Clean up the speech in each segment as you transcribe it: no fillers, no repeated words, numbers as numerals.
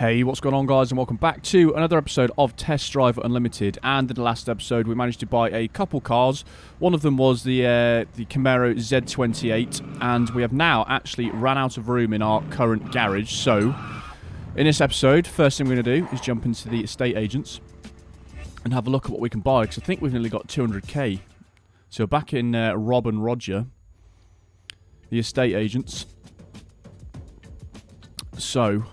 Hey, what's going on, guys, and welcome back to another episode of Test Drive Unlimited. And in the last episode, we managed to buy a couple cars. One of them was the Camaro Z28, and we have now actually ran out of room in our current garage. So, in this episode, first thing we're going to do is jump into the estate agents and have a look at what we can buy, because I think we've nearly got 200k. So back in Rob and Roger, the estate agents. So,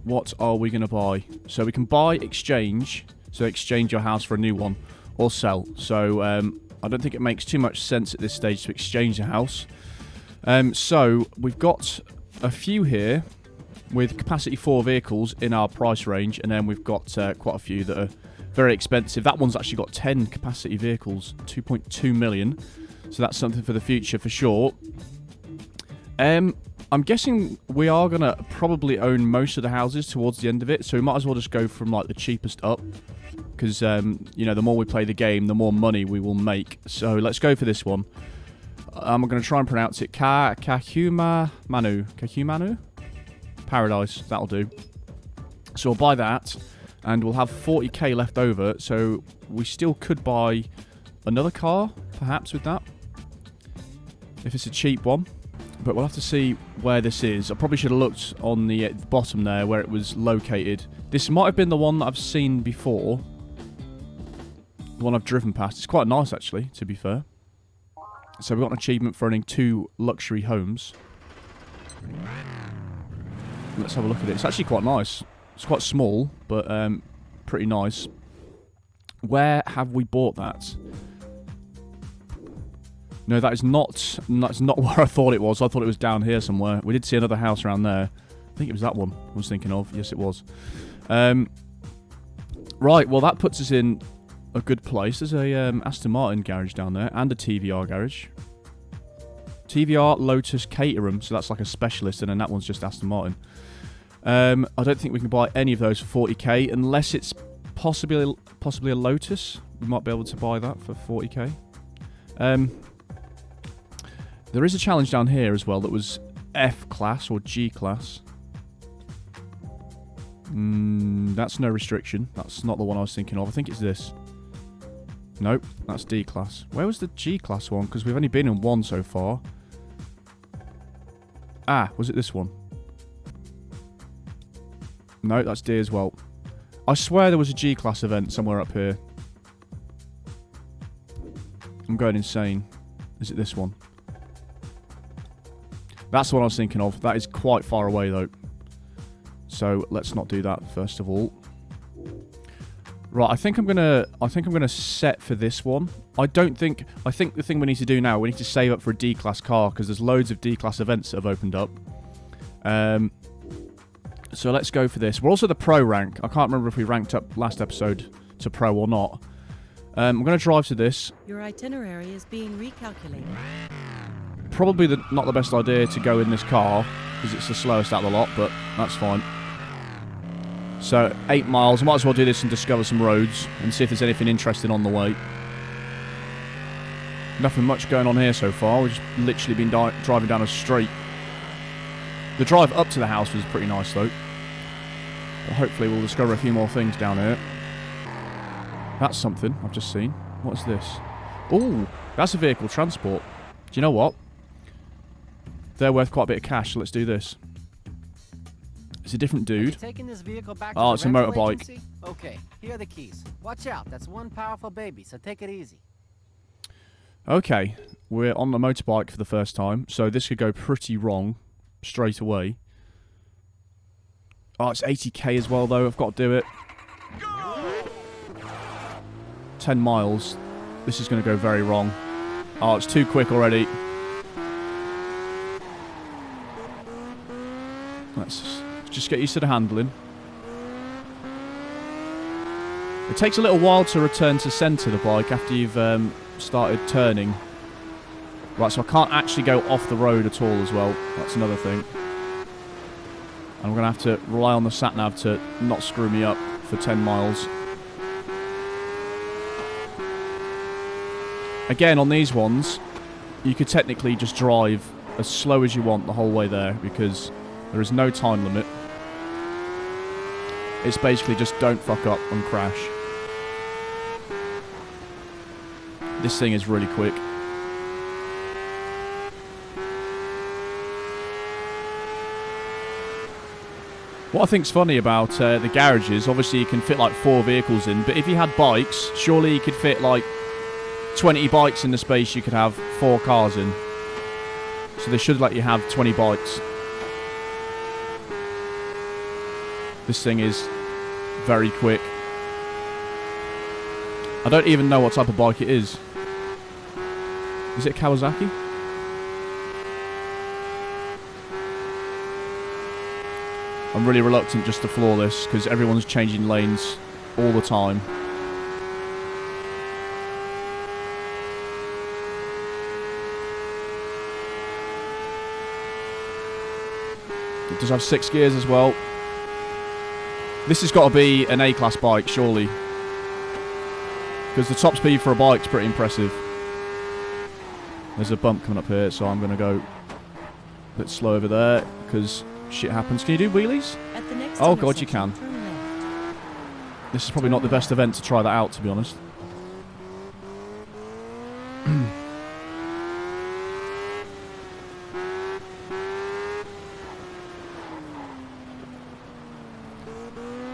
what are we going to buy? So we can buy, exchange. So exchange your house for a new one, or sell. So I don't think it makes too much sense at this stage to exchange a house. So we've got a few here with capacity 4 vehicles in our price range, and then we've got quite a few that are very expensive. That one's actually got 10 capacity vehicles, 2.2 million. So that's something for the future for sure. I'm guessing we are going to probably own most of the houses towards the end of it, so we might as well just go from, like, the cheapest up, because, you know, the more we play the game, the more money we will make. So let's go for this one. I'm going to try and pronounce it Kahumanu? Paradise, that'll do. So we'll buy that, and we'll have 40k left over, so we still could buy another car, perhaps, with that, if it's a cheap one. But we'll have to see where this is. I probably should have looked on the bottom there where it was located. This might have been the one that I've seen before. The one I've driven past. It's quite nice, actually, to be fair. So we've got an achievement for owning 2 luxury homes. Let's have a look at it. It's actually quite nice. It's quite small, but pretty nice. Where have we bought that? No, that's not where I thought it was. I thought it was down here somewhere. We did see another house around there. I think it was that one I was thinking of. Yes, it was. Right, well, that puts us in a good place. There's a Aston Martin garage down there and a TVR garage. TVR Lotus Caterham, so that's like a specialist, and then that one's just Aston Martin. I don't think we can buy any of those for 40k, unless it's possibly a Lotus. We might be able to buy that for 40k. There is a challenge down here as well that was F class or G class. That's no restriction. That's not the one I was thinking of. I think it's this. Nope, that's D class. Where was the G class one? Because we've only been in one so far. Ah, was it this one? No, that's D as well. I swear there was a G class event somewhere up here. I'm going insane. Is it this one? That's the one I was thinking of. That is quite far away, though. So let's not do that first of all. Right, I think I'm gonna set for this one. I think the thing we need to do now, we need to save up for a D-class car, because there's loads of D-class events that have opened up. So let's go for this. We're also the pro rank. I can't remember if we ranked up last episode to pro or not. I'm going to drive to this. Your itinerary is being recalculated. Probably not the best idea to go in this car, because it's the slowest out of the lot, but that's fine. So, 8 miles. I might as well do this and discover some roads and see if there's anything interesting on the way. Nothing much going on here so far. We've just literally been driving down a street. The drive up to the house was pretty nice, though. But hopefully we'll discover a few more things down here. That's something I've just seen. What's this? Ooh, that's a vehicle transport. Do you know what? They're worth quite a bit of cash, so let's do this. It's a different dude. Oh, it's a motorbike. Agency? Okay, here are the keys. Watch out, that's one powerful baby, so take it easy. Okay, we're on the motorbike for the first time, so this could go pretty wrong straight away. Oh, it's 80k as well, though. I've got to do it. 10 miles. This is going to go very wrong. Oh, it's too quick already. Let's just get used to the handling. It takes a little while to return to centre, the bike, after you've started turning. Right, so I can't actually go off the road at all as well. That's another thing. And I'm going to have to rely on the sat-nav to not screw me up for 10 miles. Again, on these ones, you could technically just drive as slow as you want the whole way there, because there is no time limit. It's basically just don't fuck up and crash. This thing is really quick. What I think's funny about the garages, obviously you can fit like 4 vehicles in, but if you had bikes, surely you could fit like 20 bikes in the space you could have 4 cars in. So they should let you have 20 bikes. This thing is very quick. I don't even know what type of bike it is. Is it a Kawasaki? I'm really reluctant just to floor this because everyone's changing lanes all the time. It does have 6 gears as well. This has got to be an A-class bike, surely. Because the top speed for a bike's pretty impressive. There's a bump coming up here, so I'm going to go a bit slow over there because shit happens. Can you do wheelies? At the next Oh god, you intersection, can. turn left. This is probably not the best event to try that out, to be honest.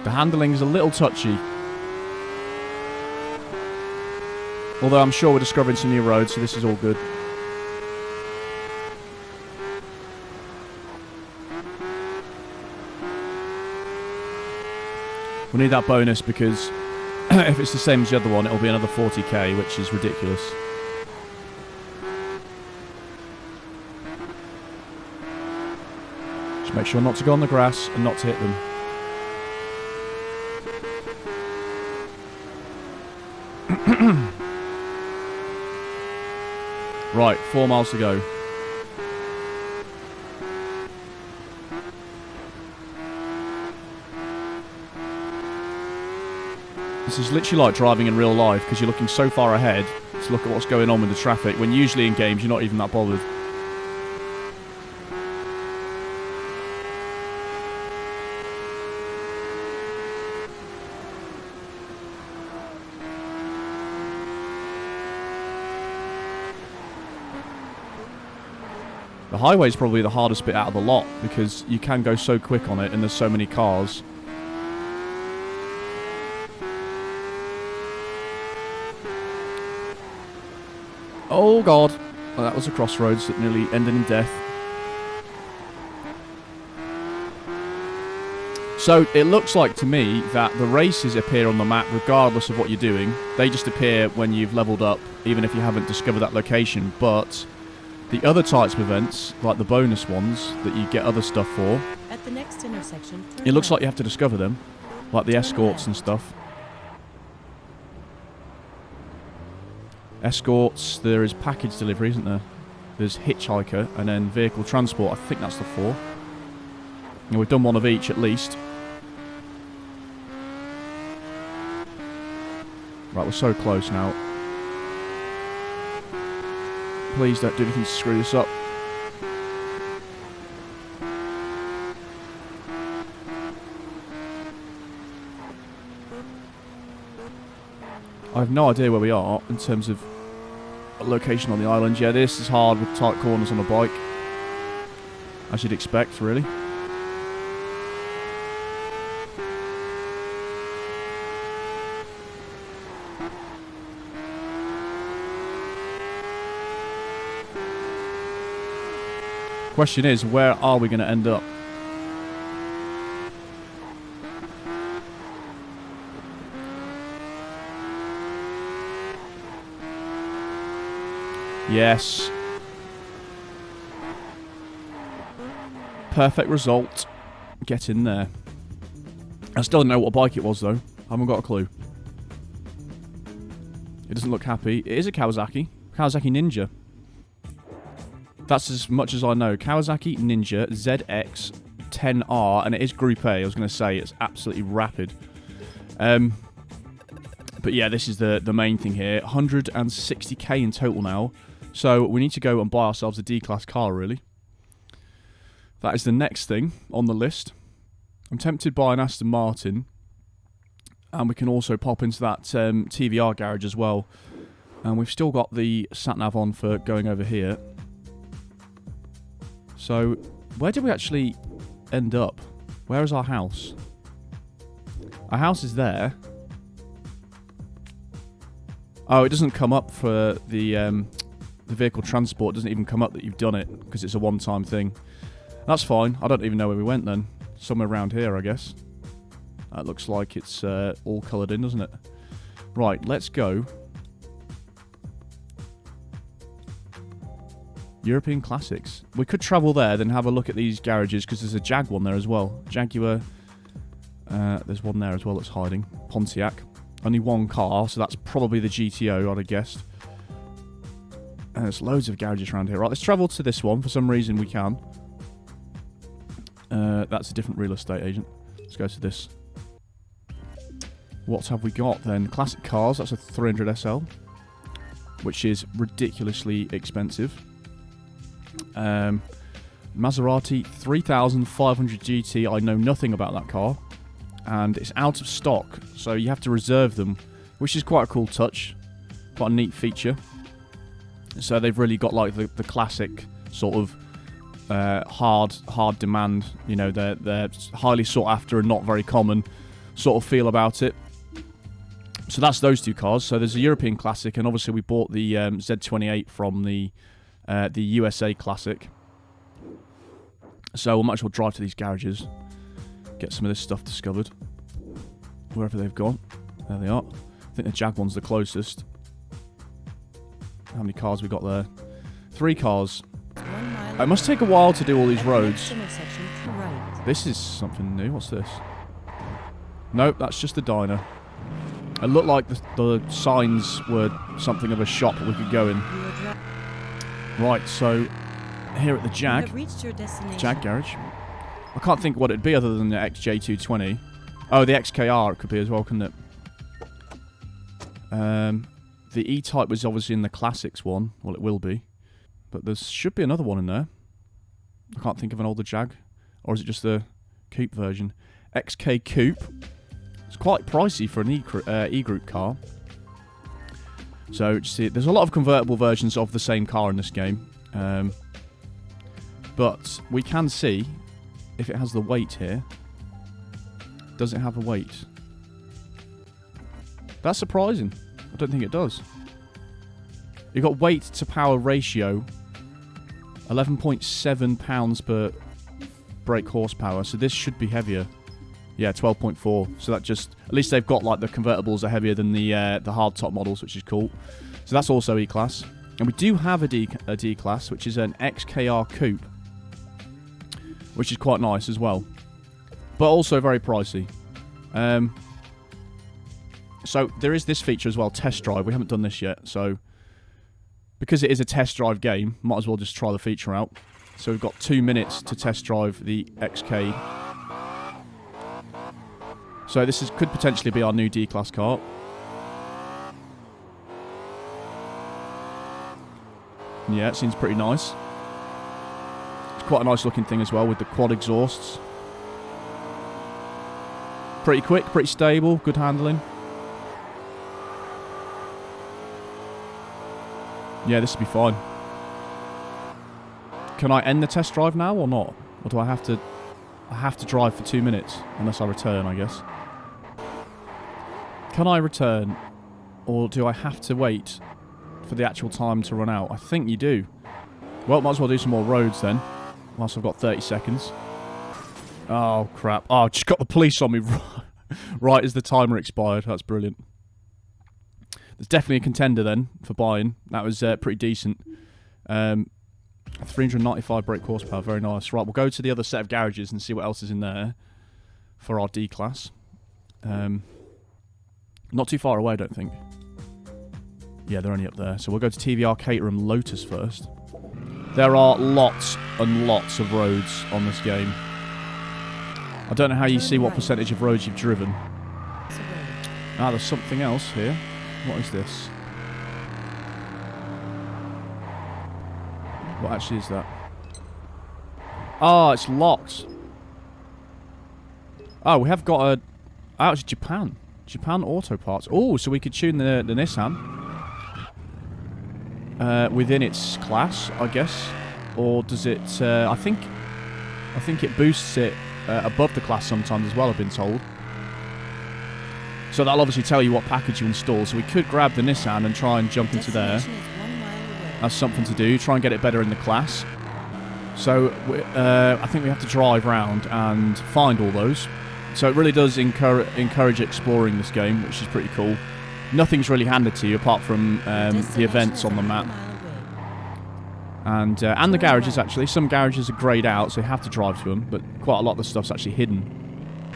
The handling is a little touchy. Although I'm sure we're discovering some new roads, so this is all good. We need that bonus because if it's the same as the other one, it'll be another 40k, which is ridiculous. Just make sure not to go on the grass and not to hit them. Right, 4 miles to go. This is literally like driving in real life because you're looking so far ahead to look at what's going on with the traffic when usually in games you're not even that bothered. The highway is probably the hardest bit out of the lot because you can go so quick on it and there's so many cars. Oh god, well, that was a crossroads that nearly ended in death. So it looks like to me that the races appear on the map regardless of what you're doing. They just appear when you've leveled up, even if you haven't discovered that location. But the other types of events, like the bonus ones that you get other stuff for, At the next intersection, turn it looks like left. you have to discover them, like the escorts and stuff. Escorts, there is package delivery, isn't there? There's hitchhiker, and then vehicle transport. I think that's the 4. And we've done one of each at least. Right, we're so close now. Please don't do anything to screw this up. I have no idea where we are in terms of location on the island. Yeah, this is hard with tight corners on a bike. As you'd expect, really. Question is, where are we going to end up? Yes. Perfect result. Get in there. I still don't know what bike it was, though. I haven't got a clue. It doesn't look happy. It is a Kawasaki. Kawasaki Ninja. That's as much as I know. Kawasaki Ninja ZX 10R, and it is Group A. I was going to say, it's absolutely rapid. But yeah, this is the main thing here. 160k in total now. So we need to go and buy ourselves a D-Class car, really. That is the next thing on the list. I'm tempted by an Aston Martin, And we can also pop into that TVR garage as well. And we've still got the sat-nav on for going over here. So, where did we actually end up? Where is our house? Our house is there. Oh, it doesn't come up for the vehicle transport. It doesn't even come up that you've done it because it's a one-time thing. That's fine. I don't even know where we went then. Somewhere around here, I guess. That looks like it's all coloured in, doesn't it? Right, let's go. European Classics. We could travel there, then have a look at these garages, because there's a Jag one there as well. Jaguar. There's one there as well that's hiding. Pontiac. Only one car, so that's probably the GTO, I'd have guessed. And there's loads of garages around here. Right, let's travel to this one. For some reason, we can. That's a different real estate agent. Let's go to this. What have we got then? Classic cars. That's a 300 SL, which is ridiculously expensive. Maserati 3500 GT. I know nothing about that car, and it's out of stock, so you have to reserve them, which is quite a cool touch, quite a neat feature. So they've really got like the classic sort of hard demand. You know, they're highly sought after and not very common sort of feel about it. So that's those two cars. So there's a European Classic, and obviously we bought the Z28 from the USA Classic. So we might as well drive to these garages, get some of this stuff discovered. Wherever they've gone. There they are. I think the Jag one's the closest. How many cars we got there? 3 cars. It must take a while to do all these roads. This is something new. What's this? Nope, that's just the diner. It looked like the signs were something of a shop we could go in. Right, so here at the Jag garage. I can't think what it'd be other than the XJ220. Oh, the XKR it could be as well, couldn't it? The E-Type was obviously in the Classics one. Well, it will be. But there should be another one in there. I can't think of an older Jag. Or is it just the coupe version? XK Coupe. It's quite pricey for an E-Group car. So, see, there's a lot of convertible versions of the same car in this game. But we can see if it has the weight here. Does it have a weight? That's surprising. I don't think it does. You've got weight to power ratio. 11.7 pounds per brake horsepower. So this should be heavier. Yeah, 12.4. So that just... At least they've got, like, the convertibles are heavier than the hardtop models, which is cool. So that's also E-Class. And we do have a D-Class, which is an XKR Coupe. Which is quite nice as well. But also very pricey. So there is this feature as well, test drive. We haven't done this yet. So because it is a test drive game, might as well just try the feature out. So we've got 2 minutes to test drive the XK. So this could potentially be our new D-Class car. Yeah, it seems pretty nice. It's quite a nice looking thing as well with the quad exhausts. Pretty quick, pretty stable, good handling. Yeah, this will be fine. Can I end the test drive now or not? Or do I have to... I have to drive for 2 minutes, unless I return, I guess. Can I return, or do I have to wait for the actual time to run out? I think you do. Well, might as well do some more roads then, whilst I've got 30 seconds. Oh, crap. Oh, I've just got the police on me right as the timer expired. That's brilliant. There's definitely a contender then for buying. That was pretty decent. 395 brake horsepower, very nice. Right, we'll go to the other set of garages and see what else is in there for our D-Class. Not too far away, I don't think. Yeah, they're only up there. So we'll go to TVR Caterham Lotus first. There are lots and lots of roads on this game. I don't know how you see what percentage of roads you've driven. Ah, there's something else here. What is this? What actually is that? Oh, it's locked. Oh, we have got a... Oh, it's Japan. Japan Auto Parts. Oh, so we could tune the Nissan within its class, I guess. Or does it... I think it boosts it above the class sometimes as well, I've been told. So that'll obviously tell you what package you install. So we could grab the Nissan and try and jump into there. That's something to do. Try and get it better in the class. So I think we have to drive around and find all those. So it really does encourage exploring this game, which is pretty cool. Nothing's really handed to you apart from the events on the map. And the garages, actually. Some garages are greyed out, so you have to drive to them. But quite a lot of the stuff's actually hidden.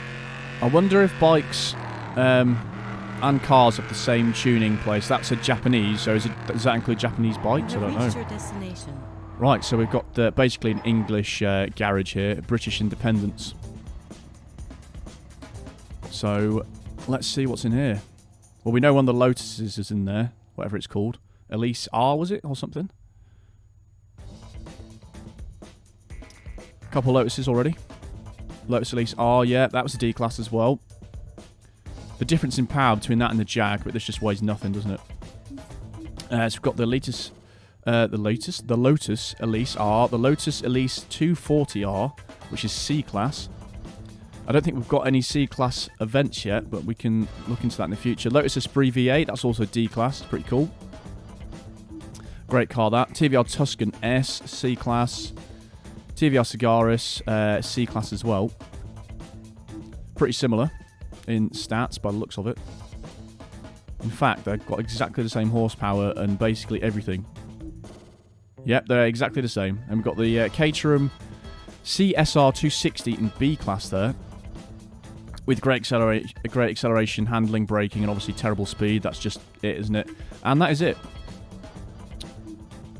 I wonder if bikes... and cars have the same tuning place. That's a Japanese, so does that include Japanese bikes? I don't know. Right, so we've got basically an English garage here, British independence. So let's see what's in here. Well, we know one of the Lotuses is in there, whatever it's called. Elise R, was it, or something? A couple Lotuses already. Lotus Elise R, yeah, that was a D class as well. The difference in power between that and the Jag, but this just weighs nothing, doesn't it? So we've got the Lotus Elise R, the Lotus Elise 240R, which is C class. I don't think we've got any C class events yet, but we can look into that in the future. Lotus Esprit V8, that's also D class, pretty cool. Great car that. TVR Tuscan S, C class. TVR Cigaris, C class as well. Pretty similar in stats by the looks of it. In fact, they've got exactly the same horsepower and basically everything. Yep, they're exactly the same. And we've got the Caterham CSR 260 in B class there, with great acceleration, handling, braking, and obviously terrible speed. That's just it, isn't it? And that is it.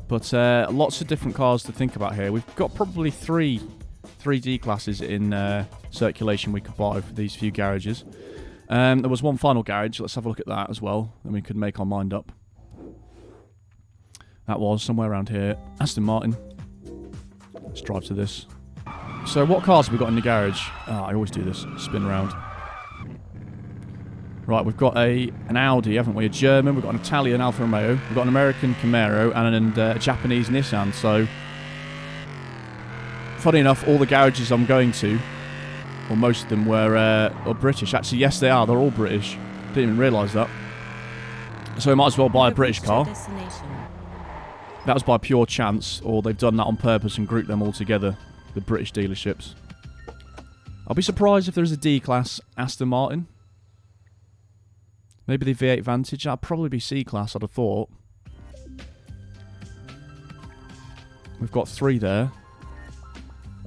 But lots of different cars to think about here. We've got probably three D classes in circulation we could buy for these few garages. There was one final garage. Let's have a look at that as well, and we could make our mind up. That was somewhere around here. Aston Martin. Let's drive to this. So what cars have we got in the garage? I always do this. Spin around. Right, we've got an Audi, haven't we? A German. We've got an Italian Alfa Romeo. We've got an American Camaro and a Japanese Nissan. So, funny enough, all the garages I'm going to, or most of them, were British. Actually, yes, they are. They're all British. Didn't even realise that. So we might as well buy a British car. That was by pure chance, or they've done that on purpose and grouped them all together, the British dealerships. I'll be surprised if there's a D-Class Aston Martin. Maybe the V8 Vantage. That'd probably be C-Class, I'd have thought. We've got 3 there.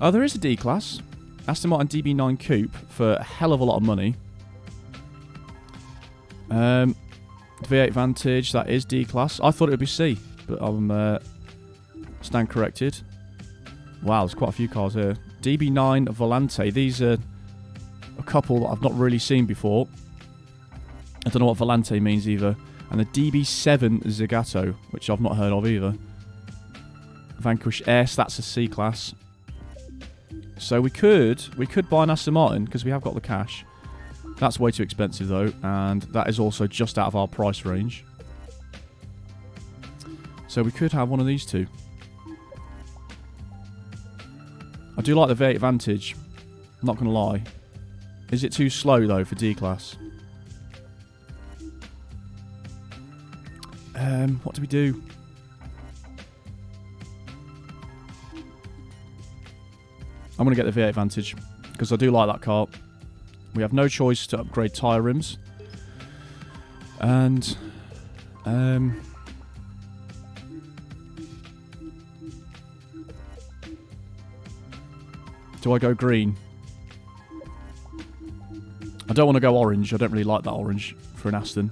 Oh, there is a D-Class. Aston Martin DB9 Coupe for a hell of a lot of money. V8 Vantage, that is D-Class. I thought it would be C, but I'm stand corrected. Wow, there's quite a few cars here. DB9 Volante. These are a couple that I've not really seen before. I don't know what Volante means either. And the DB7 Zagato, which I've not heard of either. Vanquish S, that's a C-Class. So we could buy an Aston Martin, because we have got the cash. That's way too expensive though, and that is also just out of our price range. So we could have one of these two. I do like the V8 Vantage, I'm not going to lie. Is it too slow though for D-Class? What do we do? I'm going to get the V8 Vantage, because I do like that car. We have no choice to upgrade tyre rims. And... do I go green? I don't want to go orange. I don't really like that orange for an Aston.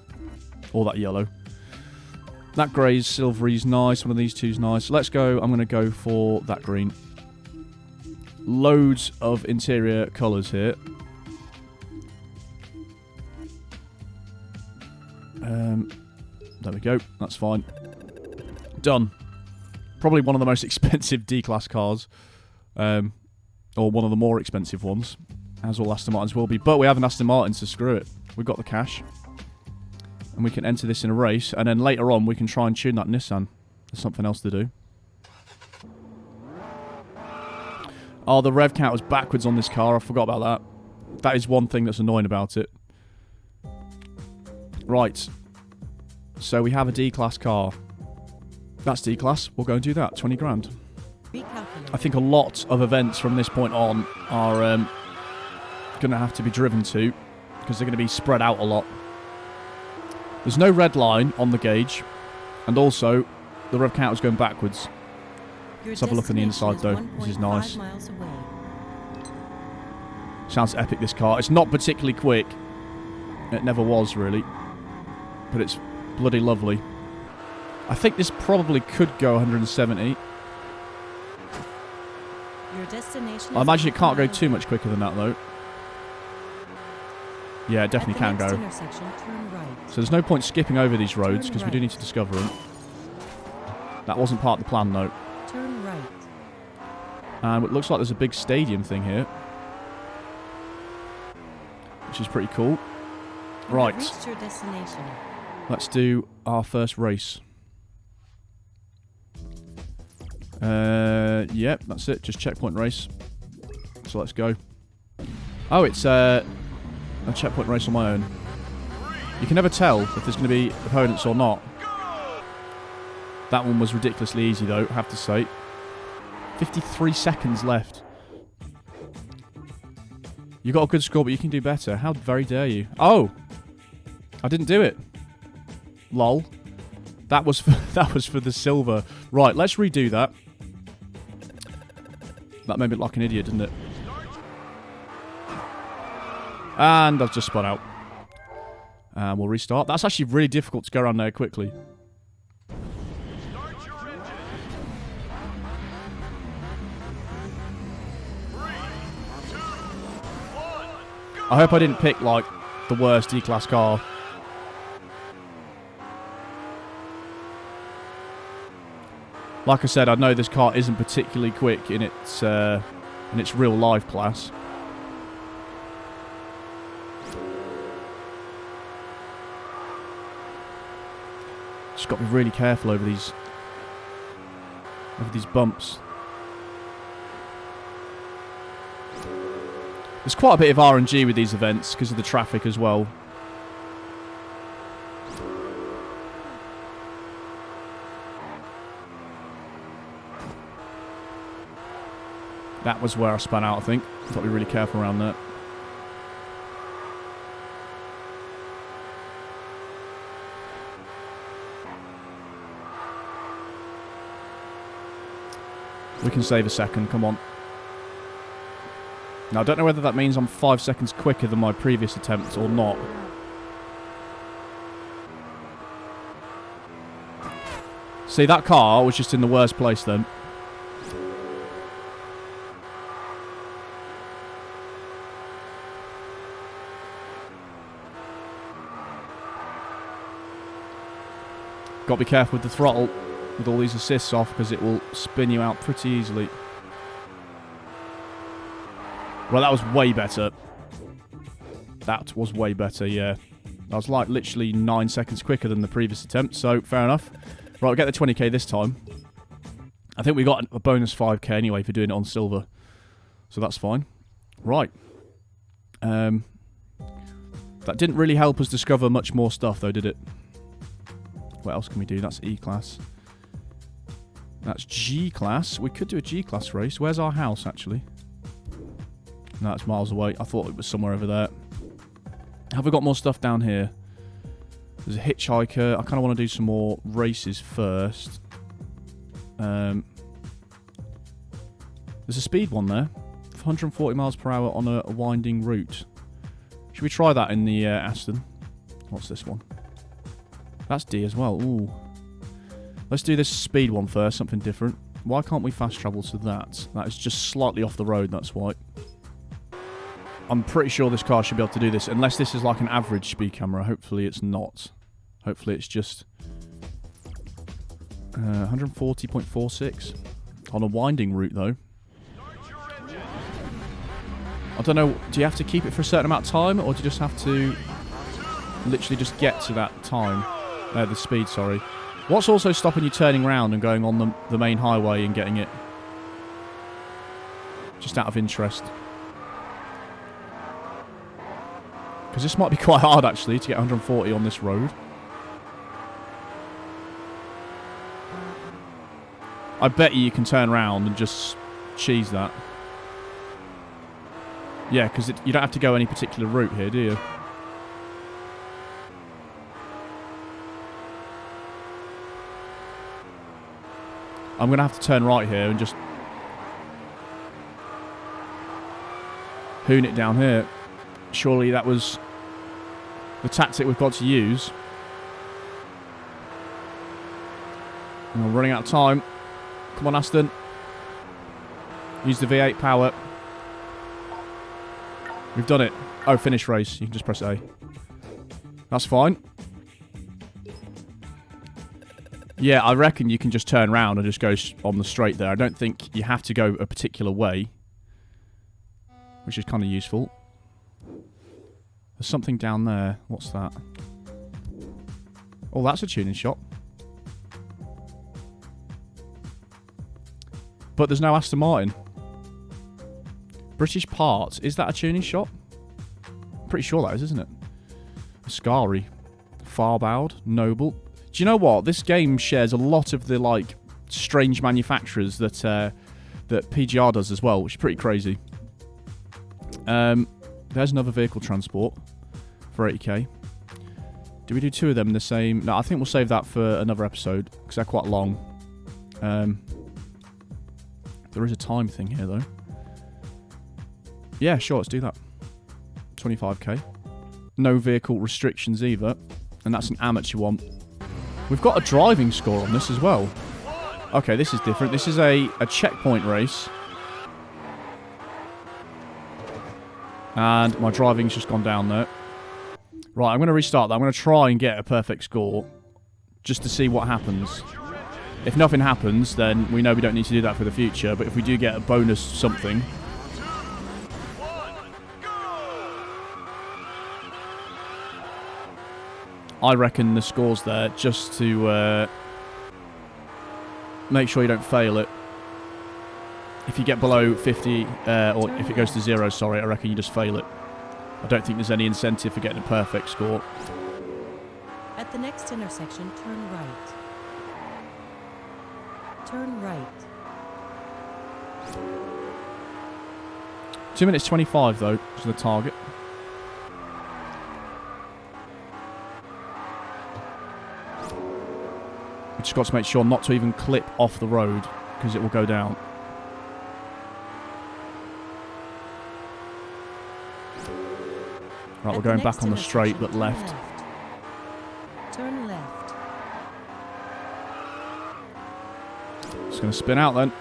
Or that yellow. That grey's silvery's nice. One of these two's nice. Let's go. I'm going to go for that green. Loads of interior colours here. There we go. That's fine. Done. Probably one of the most expensive D-Class cars. Or one of the more expensive ones. As all Aston Martins will be. But we have an Aston Martin, so screw it. We've got the cash. And we can enter this in a race. And then later on, we can try and tune that Nissan. There's something else to do. Oh, the rev count was backwards on this car. I forgot about that. That is one thing that's annoying about it. Right. So we have a D-Class car. That's D-Class. We'll go and do that. 20 grand. I think a lot of events from this point on are going to have to be driven to, because they're going to be spread out a lot. There's no red line on the gauge, and also the rev count is going backwards. Let's have a look on the inside though. This is nice. Sounds epic, this car. It's not particularly quick. It never was, really. But it's bloody lovely. I think this probably could go 170. Your destination I imagine it can't go too much quicker than that, though. Yeah, it definitely can go. Turn right. So there's no point skipping over these roads, because we do need to discover them. That wasn't part of the plan, though. Turn right. And it looks like there's a big stadium thing here, which is pretty cool. Right. Reached your destination. Let's do our first race. Yep, that's it. Just checkpoint race. So let's go. Oh, it's a checkpoint race on my own. You can never tell if there's going to be opponents or not. That one was ridiculously easy, though, I have to say. 53 seconds left. You got a good score, but you can do better. How very dare you? Oh! I didn't do it. Lol. That was for the silver. Right, let's redo that. That made me look like an idiot, didn't it? And I've just spun out. And we'll restart. That's actually really difficult to go around there quickly. I hope I didn't pick, like, the worst E-Class car. Like I said, I know this car isn't particularly quick in its real life class. Just got to be really careful over these bumps. There's quite a bit of RNG with these events because of the traffic as well. That was where I spun out, I think. Got to be really careful around that. We can save a second, come on. Now, I don't know whether that means I'm 5 seconds quicker than my previous attempt or not. See, that car was just in the worst place then. Got to be careful with the throttle with all these assists off, because it will spin you out pretty easily. Well, that was way better. That was way better, yeah. I was like literally 9 seconds quicker than the previous attempt, so fair enough. Right, we'll get the 20k this time. I think we got a bonus 5k anyway for doing it on silver. So that's fine. Right. That didn't really help us discover much more stuff though, did it? What else can we do? That's E-Class. That's G-Class. We could do a G-Class race. Where's our house, actually? No, it's miles away. I thought it was somewhere over there. Have we got more stuff down here? There's a hitchhiker. I kind of want to do some more races first. There's a speed one there. 140 miles per hour on a winding route. Should we try that in the Aston? What's this one? That's D as well. Ooh. Let's do this speed one first, something different. Why can't we fast travel to that? That is just slightly off the road, that's why. I'm pretty sure this car should be able to do this, unless this is like an average speed camera. Hopefully it's not. Hopefully it's just 140.46 on a winding route, though. I don't know, do you have to keep it for a certain amount of time, or do you just have to Literally just get to that time. The speed, sorry. What's also stopping you turning around and going on the main highway and getting it? Just out of interest. Because this might be quite hard, actually, to get 140 on this road. I bet you can turn around and just cheese that. Yeah, because you don't have to go any particular route here, do you? I'm going to have to turn right here and just hoon it down here. Surely that was the tactic we've got to use. And we're running out of time. Come on, Aston. Use the V8 power. We've done it. Oh, finish race. You can just press A. That's fine. Yeah, I reckon you can just turn around and just go on the straight there. I don't think you have to go a particular way, which is kind of useful. There's something down there. What's that? Oh, that's a tuning shop. But there's no Aston Martin. British Parts. Is that a tuning shop? I'm pretty sure that is, isn't it? Ascari. Farboud. Noble. Do you know what? This game shares a lot of the, like, strange manufacturers that that PGR does as well, which is pretty crazy. There's another vehicle transport for 80k. Do we do two of them in the same? No, I think we'll save that for another episode, because they're quite long. There is a time thing here, though. Yeah, sure, let's do that. 25k. No vehicle restrictions either, and that's an amateur one. We've got a driving score on this as well. Okay, this is different. This is a checkpoint race. And my driving's just gone down there. Right, I'm going to restart that. I'm going to try and get a perfect score just to see what happens. If nothing happens, then we know we don't need to do that for the future. But if we do get a bonus something... I reckon the score's there just to make sure you don't fail it. If you get below 50, or if it goes to 0, sorry, I reckon you just fail it. I don't think there's any incentive for getting a perfect score. At the next intersection, turn right. Turn right. 2 minutes 25, though, is the target. We just got to make sure not to even clip off the road, because it will go down. Right, we're going back on the straight, but left. Turn left. It's going to spin out then.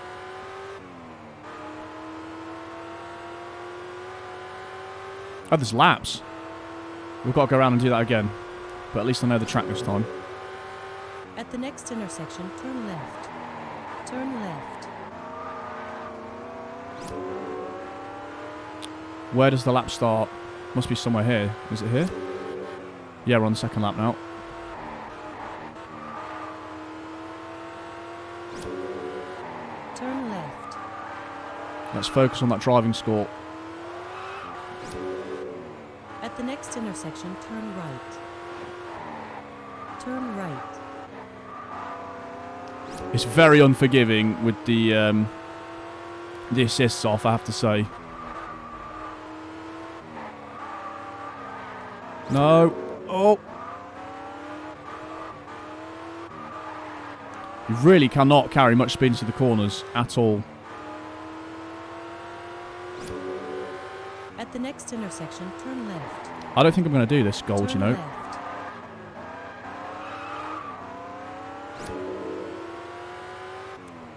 Oh, there's laps. We've got to go around and do that again. But at least I know the track this time. At the next intersection, turn left. Turn left. Where does the lap start? Must be somewhere here. Is it here? Yeah, we're on the second lap now. Turn left. Let's focus on that driving score. At the next intersection, turn right. Turn right. It's very unforgiving with the assists off, I have to say. No. Oh. You really cannot carry much speed into the corners at all. At the next intersection, turn left. I don't think I'm going to do this gold, you know. Left.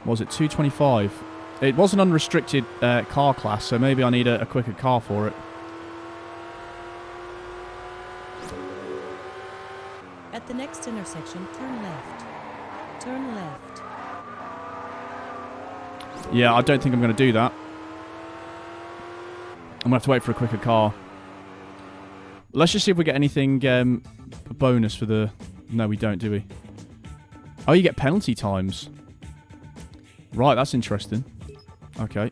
What was it, 225? It was an unrestricted car class, so maybe I need a quicker car for it. At the next intersection, turn left. Turn left. Yeah, I don't think I'm going to do that. I'm going to have to wait for a quicker car. Let's just see if we get anything bonus for the... No, we don't, do we? Oh, you get penalty times. Right, that's interesting. Okay.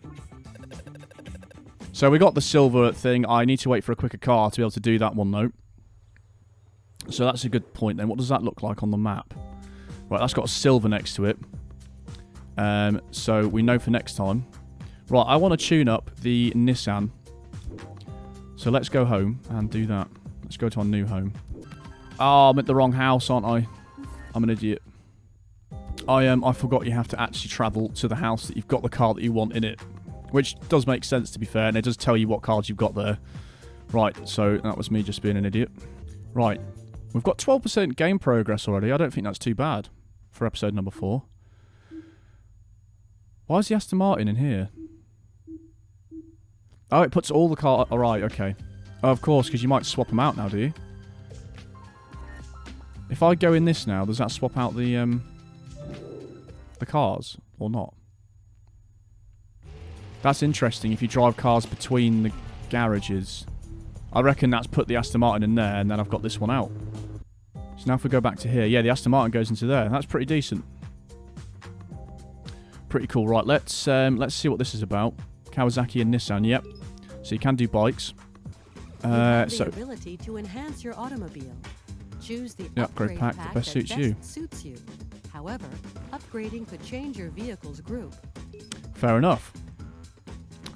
So we got the silver thing. I need to wait for a quicker car to be able to do that one, though. So that's a good point, then. What does that look like on the map? Right, that's got a silver next to it. So we know for next time. Right, I want to tune up the Nissan. So let's go home and do that. Let's go to our new home. Oh, I'm at the wrong house, aren't I? I'm an idiot. I forgot you have to actually travel to the house that you've got the car that you want in it. Which does make sense, to be fair, and it does tell you what cards you've got there. Right, so that was me just being an idiot. Right, we've got 12% game progress already. I don't think that's too bad for episode number 4. Why is the Aston Martin in here? Oh, it puts all the car... Alright, okay. Oh, of course, because you might swap them out now, do you? If I go in this now, does that swap out the cars or not? That's interesting if you drive cars between the garages. I reckon that's put the Aston Martin in there, and then I've got this one out. So now if we go back to here, yeah, the Aston Martin goes into there. That's pretty decent. Pretty cool. Right, let's see what this is about. Kawasaki and Nissan, yep. So you can do bikes. You have the ability to enhance your automobile. Choose the upgrade pack that best suits you. However, upgrading could change your vehicle's group. Fair enough.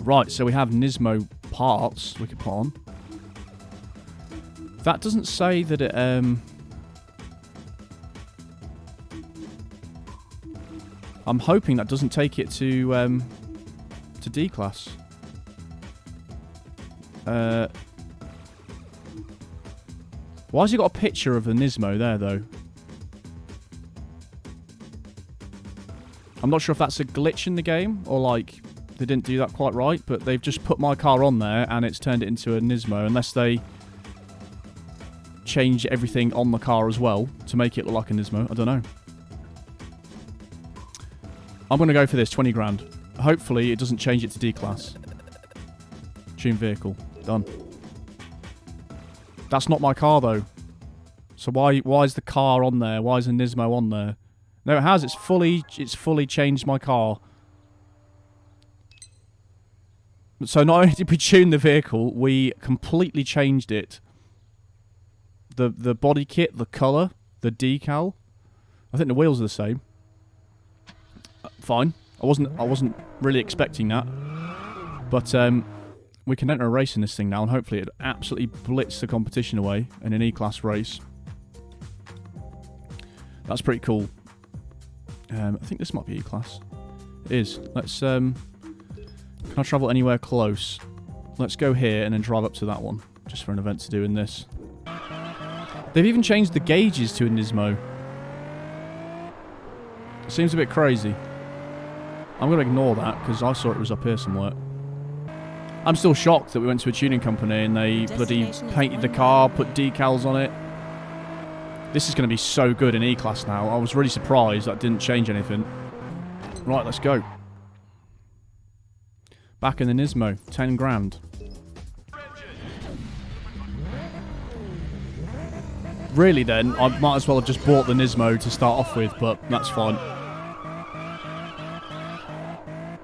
Right, so we have Nismo parts we could put on. That doesn't say that it... I'm hoping that doesn't take it to D class. Why has he got a picture of the Nismo there, though? I'm not sure if that's a glitch in the game, or like they didn't do that quite right, but they've just put my car on there and it's turned it into a Nismo, unless they change everything on the car as well to make it look like a Nismo. I don't know. I'm going to go for this, 20 grand. Hopefully it doesn't change it to D class. Tune vehicle. Done. That's not my car, though. So why is the car on there? Why is a Nismo on there? No, it has. It's fully changed my car. So not only did we tune the vehicle, we completely changed it. The body kit, the colour, the decal. I think the wheels are the same. Fine. I wasn't really expecting that. But we can enter a race in this thing now, and hopefully it absolutely blitz the competition away in an E-Class race. That's pretty cool. I think this might be E-Class. It is. Let's... Can I travel anywhere close? Let's go here and then drive up to that one, just for an event to do in this. They've even changed the gauges to a Nismo. Seems a bit crazy. I'm going to ignore that, because I saw it was up here somewhere. I'm still shocked that we went to a tuning company and they bloody painted the car, put decals on it. This is going to be so good in E-Class now. I was really surprised that didn't change anything. Right, let's go. Back in the Nismo. 10 grand. Really then, I might as well have just bought the Nismo to start off with, but that's fine.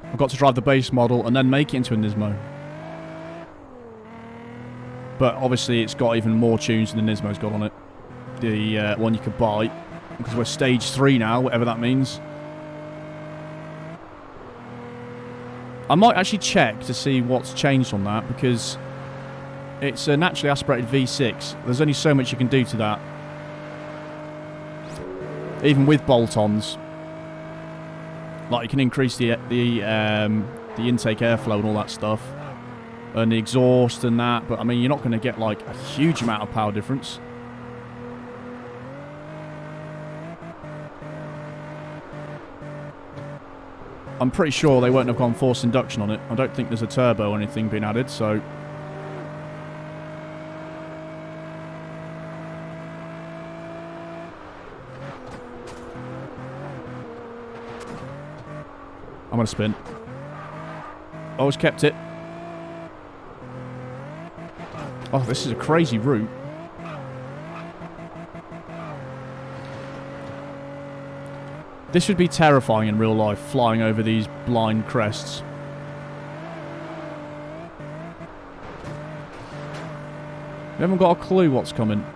I've got to drive the base model and then make it into a Nismo. But obviously it's got even more tunes than the Nismo's got on it. The one you could buy. Because we're stage 3 now, whatever that means. I might actually check to see what's changed on that, because it's a naturally aspirated V6. There's only so much you can do to that. Even with bolt-ons. Like, you can increase the intake airflow and all that stuff. And the exhaust and that. But, I mean, you're not going to get, like, a huge amount of power difference. I'm pretty sure they won't have gone forced induction on it. I don't think there's a turbo or anything being added, so... I'm going to spin. Always kept it. Oh, this is a crazy route. This would be terrifying in real life, flying over these blind crests. We haven't got a clue what's coming.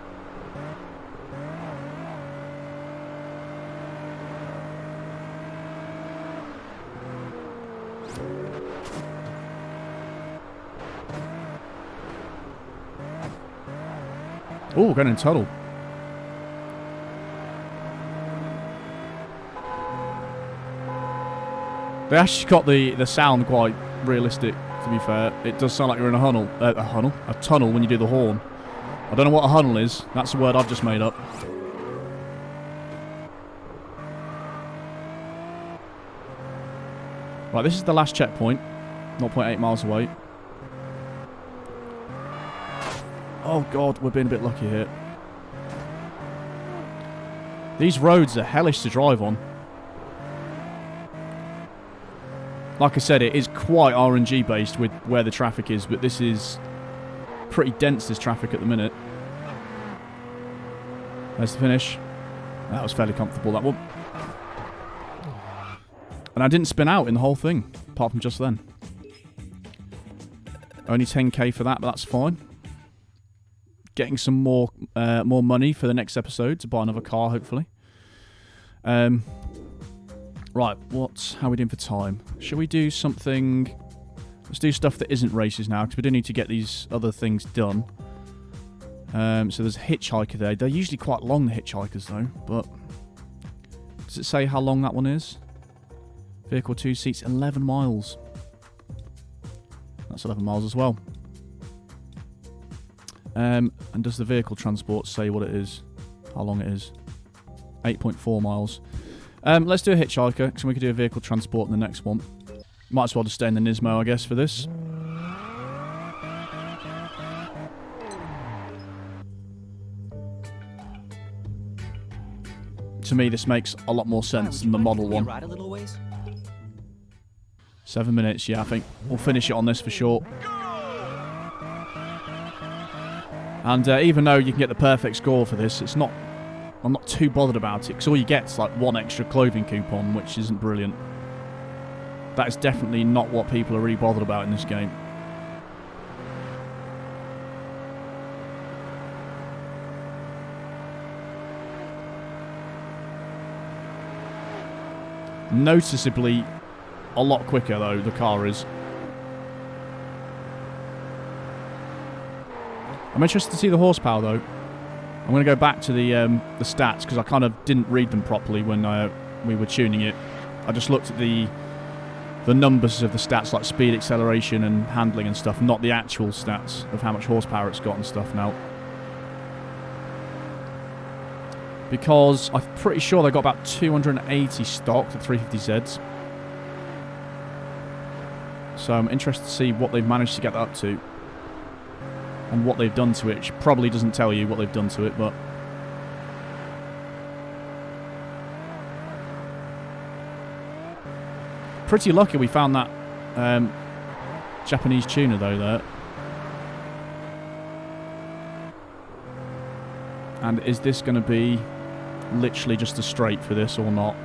Oh, we're going in tunnel. They actually got the sound quite realistic, to be fair. It does sound like you're in a tunnel when you do the horn. I don't know what a hunnel is. That's a word I've just made up. Right, this is the last checkpoint. 0.8 miles away. Oh god, we're being a bit lucky here. These roads are hellish to drive on. Like I said, it is quite RNG based with where the traffic is, but this is pretty dense, this traffic at the minute. There's the finish. That was fairly comfortable, that one. And I didn't spin out in the whole thing, apart from just then. Only 10k for that, but that's fine. Getting some more money for the next episode to buy another car, hopefully. Right, how are we doing for time? Should we do something... Let's do stuff that isn't races now, because we do need to get these other things done. So there's a hitchhiker there. They're usually quite long, the hitchhikers, though, but... Does it say how long that one is? Vehicle 2 seats, 11 miles. That's 11 miles as well. And does the vehicle transport say what it is? How long it is? 8.4 miles. Let's do a hitchhiker, because we could do a vehicle transport in the next one. Might as well just stay in the Nismo, I guess, for this. To me, this makes a lot more sense than the model one. 7 minutes, yeah, I think we'll finish it on this for sure. And even though you can get the perfect score for this, it's not... I'm not too bothered about it, because all you get is like one extra clothing coupon, which isn't brilliant. That is definitely not what people are really bothered about in this game. Noticeably a lot quicker, though, the car is. I'm interested to see the horsepower, though. I'm going to go back to the stats, because I kind of didn't read them properly when we were tuning it. I just looked at the numbers of the stats, like speed, acceleration, and handling and stuff, not the actual stats of how much horsepower it's got and stuff now. Because I'm pretty sure they got about 280 stock, the 350Zs. So I'm interested to see what they've managed to get that up to. And what they've done to it, which probably doesn't tell you what they've done to it, but... Pretty lucky we found that Japanese tuna, though, there. And is this going to be literally just a straight for this or not?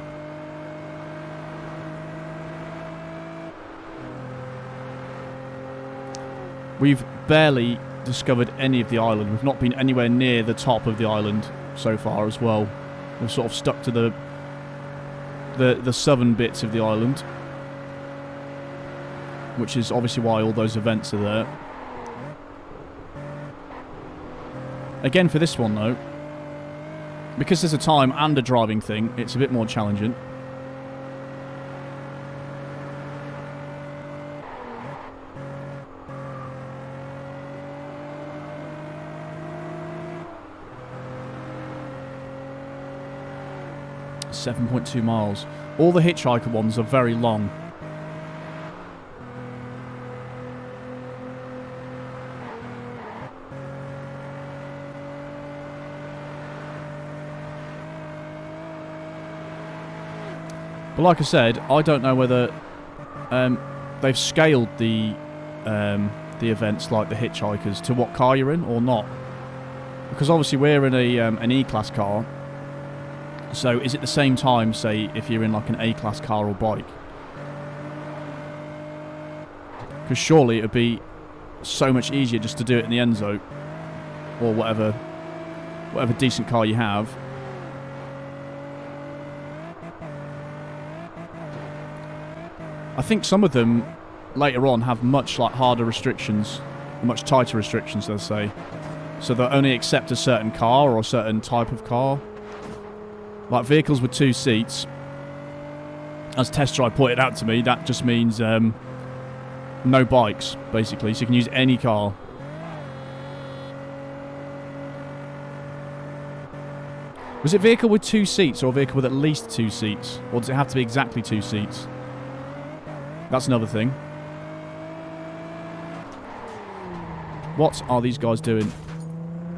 We've barely discovered any of the island. We've not been anywhere near the top of the island so far as well. We've sort of stuck to the southern bits of the island, which is obviously why all those events are there. Again, for this one, though, because there's a time and a driving thing, it's a bit more challenging. .2 miles. All the hitchhiker ones are very long. But like I said, I don't know whether they've scaled the the events like the hitchhikers to what car you're in or not. Because obviously we're in an E-Class car. So is it the same time, say, if you're in like an A-Class car or bike? Because surely it would be so much easier just to do it in the Enzo. Or whatever decent car you have. I think some of them later on have much like harder restrictions, much tighter restrictions, let's say. So they'll only accept a certain car or a certain type of car. Like vehicles with 2 seats, as Test Drive pointed out to me, that just means no bikes, basically. So you can use any car. Was it vehicle with 2 seats or a vehicle with at least 2 seats? Or does it have to be exactly 2 seats? That's another thing. What are these guys doing?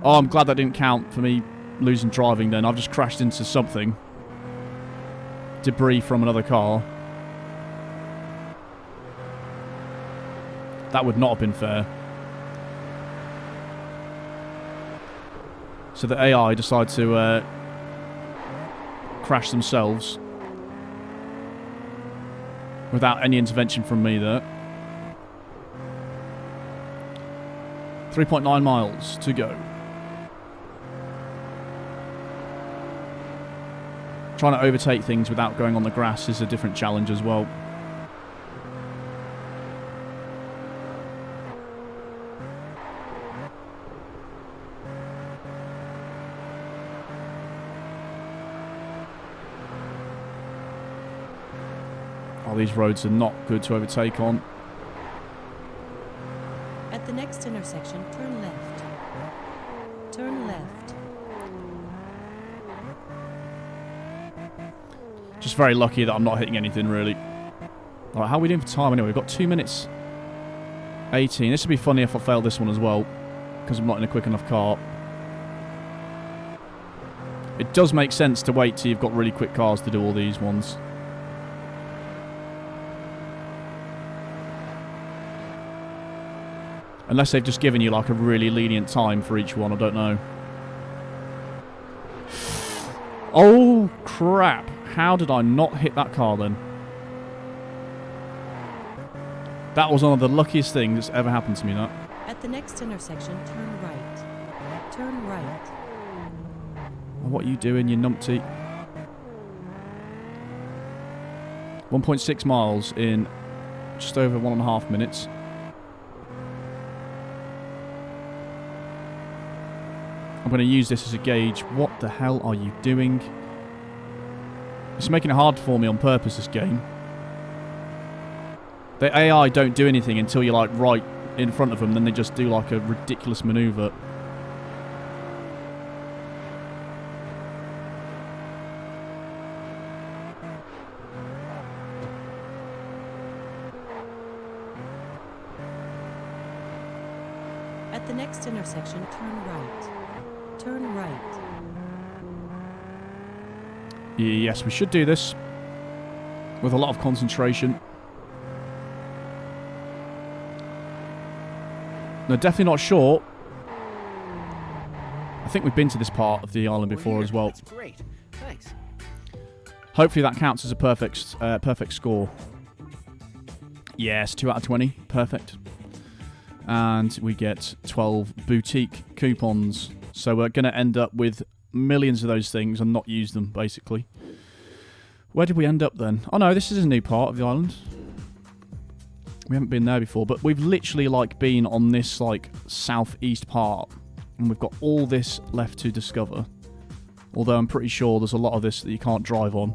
Oh, I'm glad that didn't count for me losing driving then. I've just crashed into something. Debris from another car. That would not have been fair. So the AI decide to crash themselves without any intervention from me there. 3.9 miles to go. Trying to overtake things without going on the grass is a different challenge as well. Oh, these roads are not good to overtake on. At the next intersection, turn left. Turn left. Just very lucky that I'm not hitting anything, really. Alright, how are we doing for time anyway? We've got 2 minutes 18. This would be funny if I failed this one as well, because I'm not in a quick enough car. It does make sense to wait till you've got really quick cars to do all these ones. Unless they've just given you like a really lenient time for each one, I don't know. Oh, crap. How did I not hit that car then? That was one of the luckiest things that's ever happened to me, that. At the next intersection, turn right. Turn right. What are you doing, you numpty? 1.6 miles in just over 1.5 minutes. I'm going to use this as a gauge. What the hell are you doing? It's making it hard for me on purpose, this game. The AI don't do anything until you're like right in front of them, then they just do like a ridiculous maneuver. At the next intersection, turn right. Turn right. Yes, we should do this with a lot of concentration. No, definitely not short. I think we've been to this part of the island before as well. That's great. Thanks. Hopefully that counts as a perfect score. Yes, 2 out of 20. Perfect. And we get 12 boutique coupons. So we're going to end up with millions of those things and not use them, basically. Where did we end up then? Oh no, this is a new part of the island. We haven't been there before, but we've literally like been on this like southeast part, and we've got all this left to discover. Although I'm pretty sure there's a lot of this that you can't drive on.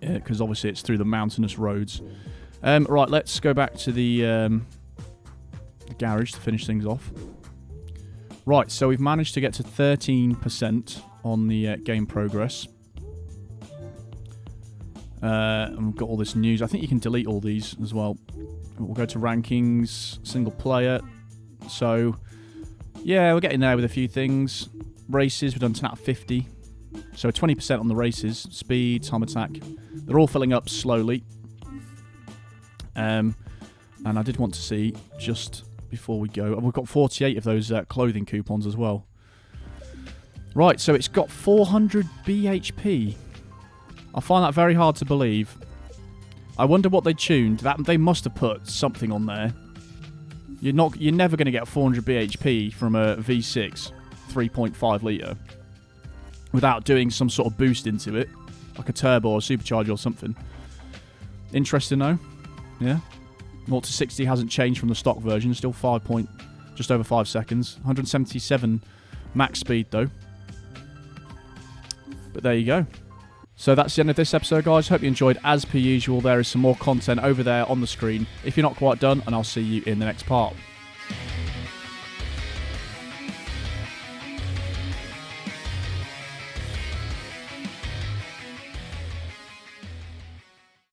Yeah, because obviously it's through the mountainous roads. Right, let's go back to the garage to finish things off. Right, so we've managed to get to 13% on the game progress. And we've got all this news. I think you can delete all these as well. We'll go to rankings, single player. So, yeah, we're getting there with a few things. Races, we've done 10 out of 50. So 20% on the races. Speed, time attack. They're all filling up slowly. And I did want to see, just before we go, we've got 48 of those clothing coupons as well. Right, so it's got 400 BHP. I find that very hard to believe. I wonder what they tuned. They must have put something on there. You're never going to get 400 BHP from a V6 3.5 litre without doing some sort of boost into it, like a turbo or a supercharger or something. Interesting though. Yeah. 0 to 60 hasn't changed from the stock version. Still just over 5 seconds. 177 max speed though. But there you go. So that's the end of this episode, guys. Hope you enjoyed. As per usual, there is some more content over there on the screen if you're not quite done, and I'll see you in the next part.